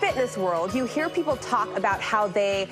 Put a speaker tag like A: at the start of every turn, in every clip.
A: fitness world, you hear people talk about how they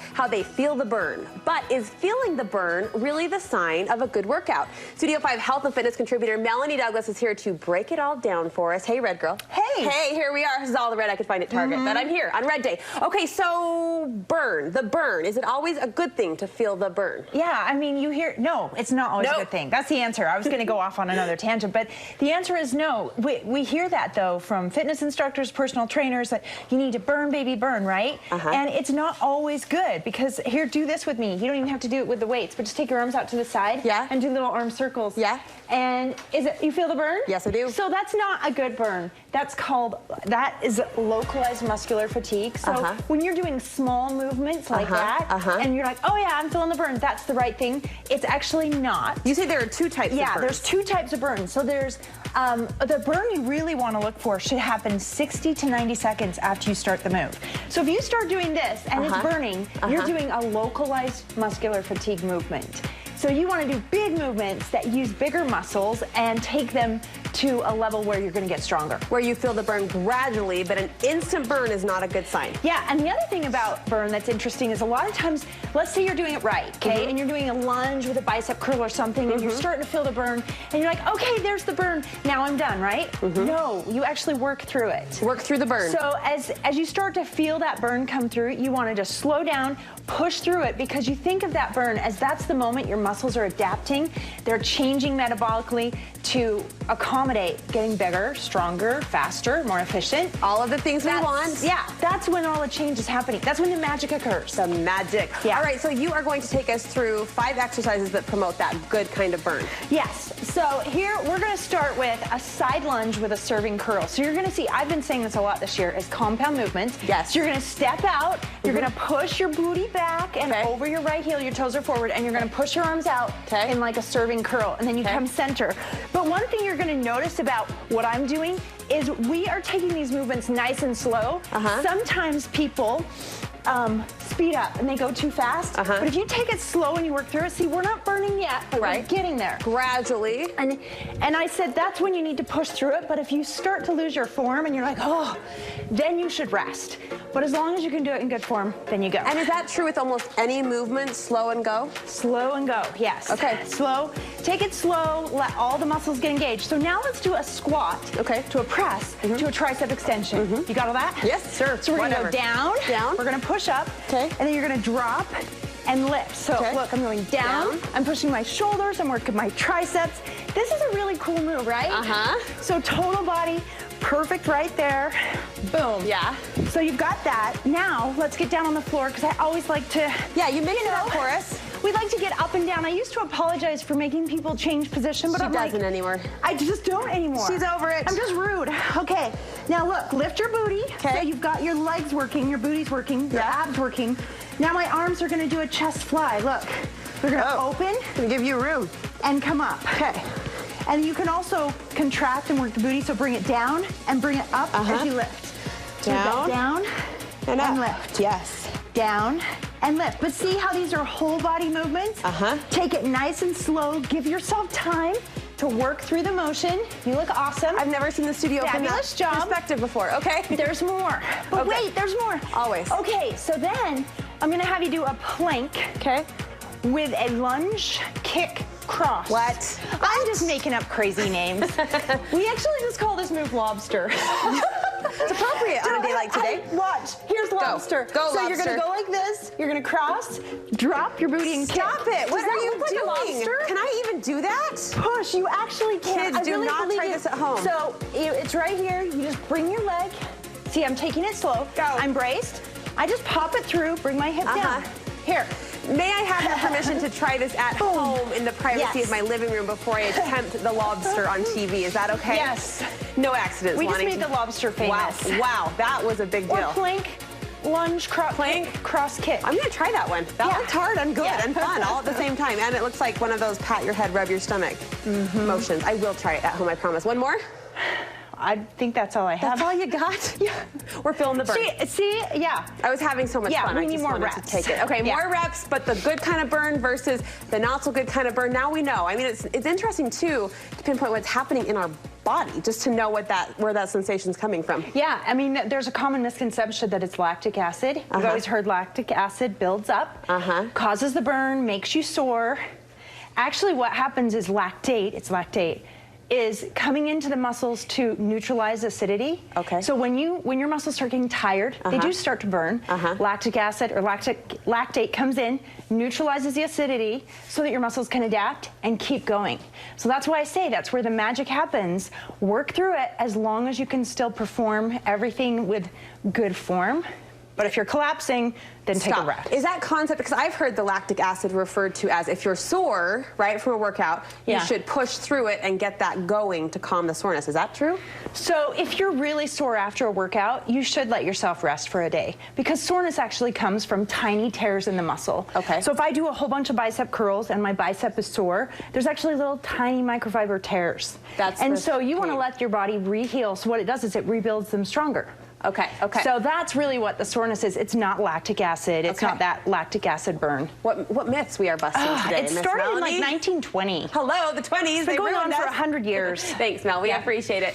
A: feel the burn. But is feeling the burn really the sign of a good workout? Studio 5 health and fitness contributor Melanie Douglass is here to break it all down for us. Hey, Red Girl.
B: Hey.
A: Hey, here we are. This is all the red I could find at Target, but I'm here on Red Day. Okay, so the burn. Is it always a good thing to feel the burn?
B: Yeah, I mean, you hear, no, it's not always a good thing. That's the answer. I was going to go off on another tangent, but the answer is no. We hear that, though, from fitness instructors, personal trainers, that you need to burn, baby, burn, right? And it's not always good, because here, do this with me. You don't even have to do it with the weights, but just take your arms out to the side and do little arm circles. Yeah. And you feel the burn?
A: Yes, I do.
B: So that's not a good burn. That is localized muscular fatigue. So when you're doing small movements like that, and you're like, oh yeah, I'm feeling the burn, that's the right thing. It's actually not.
A: You say there are two types of burns.
B: Yeah, there's two types of burns. So there's the burn you really want to look for should happen 60 to 90 seconds after you start the move. So if you start doing this and it's burning, you're doing a localized muscular fatigue movement. So you want to do big movements that use bigger muscles and take them to a level where you're going to get stronger.
A: Where you feel the burn gradually, but an instant burn is not a good sign.
B: Yeah, and the other thing about burn that's interesting is a lot of times, let's say you're doing it right, okay, and you're doing a lunge with a bicep curl or something, and you're starting to feel the burn, and you're like, okay, there's the burn, now I'm done, right? No, you actually work through it.
A: Work through the burn.
B: So as you start to feel that burn come through, you want to just slow down, push through it, because you think of that burn as that's the moment your muscles are adapting. They're changing metabolically to accommodate getting bigger, stronger, faster, more efficient.
A: All of the things we want.
B: Yeah, that's when all the change is happening. That's when the magic occurs.
A: The magic.
B: Yeah.
A: All right, so you are going to take us through 5 exercises that promote that good kind of burn.
B: Yes. So here we're going to start with a side lunge with a serving curl. So you're going to see, I've been saying this a lot this year, is compound movements.
A: Yes.
B: So you're going to step out, you're going to push your booty back and over your right heel, your toes are forward, and you're going to push your arms out in like a serving curl, and then you come center. But one thing you're going to notice about what I'm doing is we are taking these movements nice and slow. Sometimes people speed up and they go too fast. But if you take it slow and you work through it, see, we're not burning yet, but we're getting there.
A: Gradually.
B: And I said that's when you need to push through it, but if you start to lose your form and you're like, oh, then you should rest. But as long as you can do it in good form, then you go.
A: And is that true with almost any movement, slow and go?
B: Slow and go, yes.
A: Okay.
B: Slow, take it slow, let all the muscles get engaged. So now let's do a squat to a press to a tricep extension. You got all that?
A: Yes, sure.
B: So we're gonna go down, we're gonna push up, and then you're gonna drop and lift. So look, I'm going down, I'm pushing my shoulders, I'm working my triceps. This is a really cool move, right? So total body, perfect right there. Boom.
A: Yeah.
B: So you've got that. Now, let's get down on the floor, because I always like to...
A: Yeah, you mix it up for us.
B: We like to get up and down. I used to apologize for making people change position, but
A: she doesn't anymore.
B: I just don't anymore.
A: She's over it.
B: I'm just rude. Okay, now look, lift your booty. So you've got your legs working, your booty's working, your abs working. Now my arms are gonna do a chest fly. Look, we're gonna open.
A: Gonna give you room.
B: And come up. Okay. And you can also contract and work the booty, so bring it down and bring it up as you lift.
A: Down,
B: down
A: and
B: lift.
A: Yes.
B: Down and lift. But see how these are whole body movements? Take it nice and slow. Give yourself time to work through the motion. You look awesome.
A: I've never seen the studio from that perspective before. Okay.
B: There's more. But wait, there's more.
A: Always.
B: Okay, so then I'm gonna have you do a plank. With a lunge, kick, cross.
A: What?
B: I'm just making up crazy names. We actually just call this move lobster.
A: It's appropriate on a day like today.
B: Watch. Here's lobster.
A: Go,
B: so
A: lobster.
B: You're going to go like this. You're going to cross, drop your booty and kick.
A: Stop it. What are you doing?
B: Like
A: can I even do that?
B: Push. You actually can.
A: Kids, do not try this at home.
B: So it's right here. You just bring your leg. See, I'm taking it slow.
A: Go.
B: I'm braced. I just pop it through, bring my hip down. Here.
A: May I have your permission to try this at home in the privacy of my living room before I attempt the lobster on TV? Is that okay?
B: Yes.
A: No accidents.
B: We just made the lobster famous.
A: Wow, that was a big deal.
B: Or plank, lunge, cross kick.
A: I'm gonna try that one. That looked hard and good and fun all at the same time. And it looks like one of those pat your head, rub your stomach motions. I will try it at home, I promise. One more?
B: I think that's all I have.
A: That's all you got?
B: Yeah.
A: We're feeling the burn.
B: See, yeah.
A: I was having so much fun.
B: We need more reps.
A: To take it. Okay, more reps, but the good kind of burn versus the not so good kind of burn. Now we know. I mean, it's interesting too to pinpoint what's happening in our body, just to know what where that sensation's coming from.
B: Yeah, I mean, there's a common misconception that it's lactic acid. You've always heard lactic acid builds up, causes the burn, makes you sore. Actually, what happens is lactate is coming into the muscles to neutralize acidity.
A: Okay.
B: So when your muscles start getting tired, they do start to burn. Lactic acid or lactate comes in, neutralizes the acidity so that your muscles can adapt and keep going. So that's why I say that's where the magic happens. Work through it as long as you can still perform everything with good form. But if you're collapsing, then take a rest.
A: Is that concept, because I've heard the lactic acid referred to as if you're sore, right, from a workout, you should push through it and get that going to calm the soreness. Is that true?
B: So if you're really sore after a workout, you should let yourself rest for a day, because soreness actually comes from tiny tears in the muscle.
A: Okay.
B: So if I do a whole bunch of bicep curls and my bicep is sore, there's actually little tiny microfiber tears. So you want to let your body re-heal. So what it does is it rebuilds them stronger.
A: Okay.
B: So that's really what the soreness is. It's not lactic acid. It's not that lactic acid burn.
A: What myths we are busting today,
B: It started in like 1920.
A: Hello, the 20s.
B: It's been going on for 100 years.
A: Thanks, Mel. We appreciate it.